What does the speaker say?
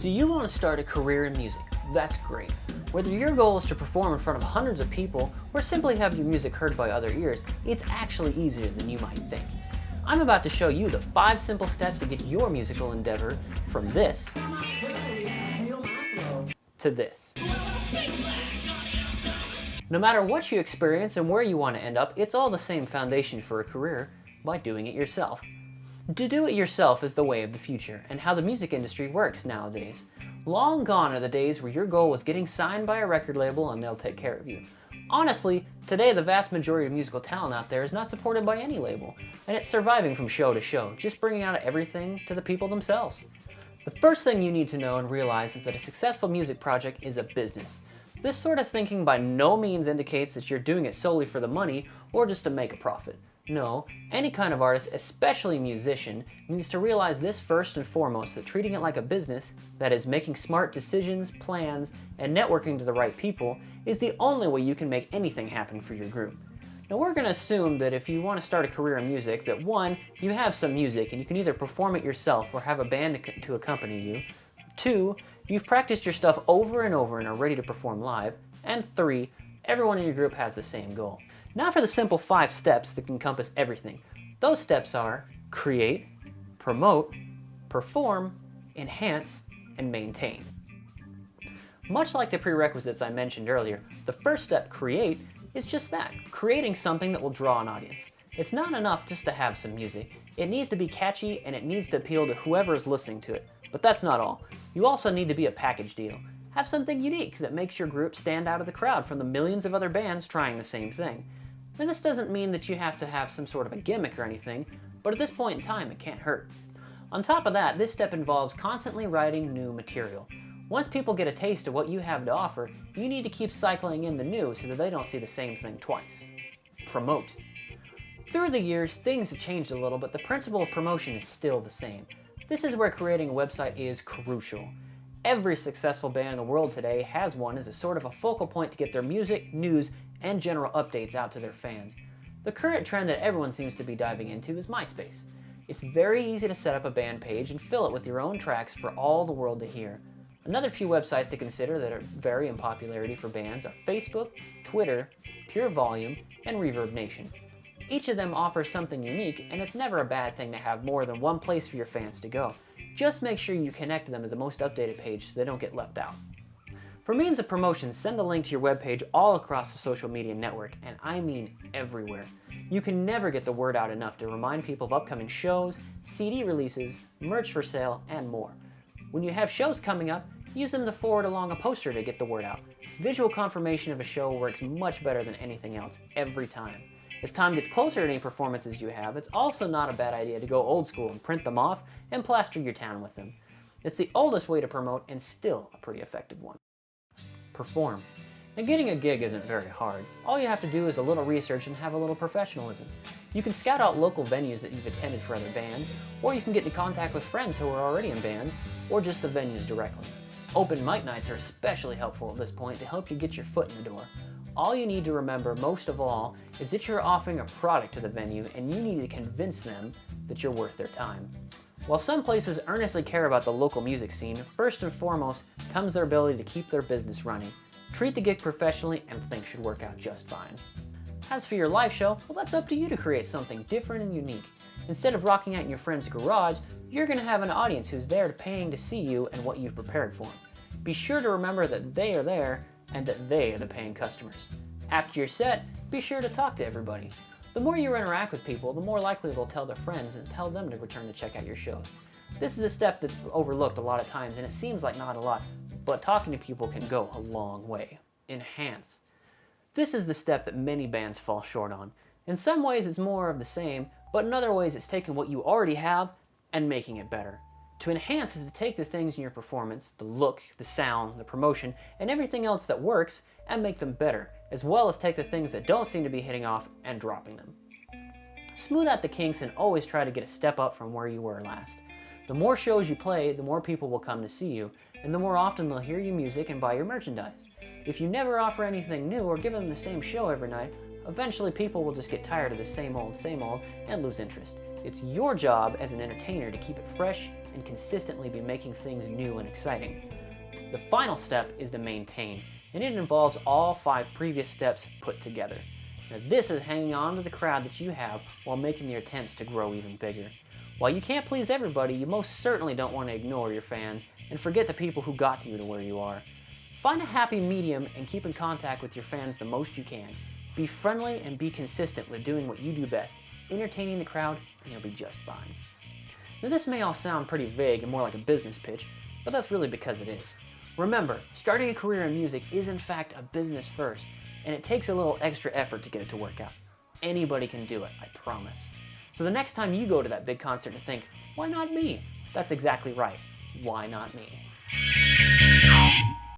So you want to start a career in music. That's great. Whether your goal is to perform in front of hundreds of people or simply have your music heard by other ears, it's actually easier than you might think. I'm about to show you the 5 simple steps to get your musical endeavor from this to this. No matter what you experience and where you want to end up, it's all the same foundation for a career by doing it yourself. To do it yourself is the way of the future, and how the music industry works nowadays. Long gone are the days where your goal was getting signed by a record label and they'll take care of you. Honestly, today the vast majority of musical talent out there is not supported by any label, and it's surviving from show to show, just bringing out everything to the people themselves. The first thing you need to know and realize is that a successful music project is a business. This sort of thinking by no means indicates that you're doing it solely for the money or just to make a profit. No, any kind of artist, especially musician, needs to realize this first and foremost, that treating it like a business, that is making smart decisions, plans, and networking to the right people, is the only way you can make anything happen for your group. Now we're going to assume that if you want to start a career in music, that 1, you have some music and you can either perform it yourself or have a band to accompany you. 2, you've practiced your stuff over and over and are ready to perform live. And 3, everyone in your group has the same goal. Now for the simple 5 steps that encompass everything. Those steps are create, promote, perform, enhance, and maintain. Much like the prerequisites I mentioned earlier, the first step, create, is just that, creating something that will draw an audience. It's not enough just to have some music. It needs to be catchy and it needs to appeal to whoever is listening to it. But that's not all. You also need to be a package deal. Have something unique that makes your group stand out of the crowd from the millions of other bands trying the same thing. Now this doesn't mean that you have to have some sort of a gimmick or anything, but at this point in time it can't hurt. On top of that, this step involves constantly writing new material. Once people get a taste of what you have to offer, you need to keep cycling in the new so that they don't see the same thing twice. Promote. Through the years, things have changed a little, but the principle of promotion is still the same. This is where creating a website is crucial. Every successful band in the world today has one as a sort of a focal point to get their music, news, and general updates out to their fans. The current trend that everyone seems to be diving into is MySpace. It's very easy to set up a band page and fill it with your own tracks for all the world to hear. Another few websites to consider that are very in popularity for bands are Facebook, Twitter, Pure Volume, and Reverb Nation. Each of them offers something unique, and it's never a bad thing to have more than one place for your fans to go. Just make sure you connect them to the most updated page so they don't get left out. For means of promotion, send a link to your webpage all across the social media network, and I mean everywhere. You can never get the word out enough to remind people of upcoming shows, CD releases, merch for sale, and more. When you have shows coming up, use them to forward along a poster to get the word out. Visual confirmation of a show works much better than anything else every time. As time gets closer to any performances you have, it's also not a bad idea to go old school and print them off and plaster your town with them. It's the oldest way to promote and still a pretty effective one. Perform. Now getting a gig isn't very hard. All you have to do is a little research and have a little professionalism. You can scout out local venues that you've attended for other bands, or you can get in contact with friends who are already in bands, or just the venues directly. Open mic nights are especially helpful at this point to help you get your foot in the door. All you need to remember most of all is that you're offering a product to the venue and you need to convince them that you're worth their time. While some places earnestly care about the local music scene, first and foremost comes their ability to keep their business running. Treat the gig professionally and things should work out just fine. As for your live show, well, that's up to you to create something different and unique. Instead of rocking out in your friend's garage, you're going to have an audience who's there paying to see you and what you've prepared for them. Be sure to remember that they are there and that they are the paying customers. After your set, be sure to talk to everybody. The more you interact with people, the more likely they'll tell their friends and tell them to return to check out your shows. This is a step that's overlooked a lot of times and it seems like not a lot, but talking to people can go a long way. Enhance. This is the step that many bands fall short on. In some ways it's more of the same, but in other ways it's taking what you already have and making it better. To enhance is to take the things in your performance, the look, the sound, the promotion, and everything else that works and make them better, as well as take the things that don't seem to be hitting off and dropping them. Smooth out the kinks and always try to get a step up from where you were last. The more shows you play, the more people will come to see you, and the more often they'll hear your music and buy your merchandise. If you never offer anything new or give them the same show every night, eventually people will just get tired of the same old, and lose interest. It's your job as an entertainer to keep it fresh and consistently be making things new and exciting. The final step is to maintain, and it involves all 5 previous steps put together. Now, this is hanging on to the crowd that you have while making your attempts to grow even bigger. While you can't please everybody, you most certainly don't want to ignore your fans and forget the people who got you to where you are. Find a happy medium and keep in contact with your fans the most you can. Be friendly and be consistent with doing what you do best, entertaining the crowd, and you'll be just fine. Now, this may all sound pretty vague and more like a business pitch, but that's really because it is. Remember, starting a career in music is in fact a business first, and it takes a little extra effort to get it to work out. Anybody can do it, I promise. So the next time you go to that big concert and think, why not me? That's exactly right. Why not me?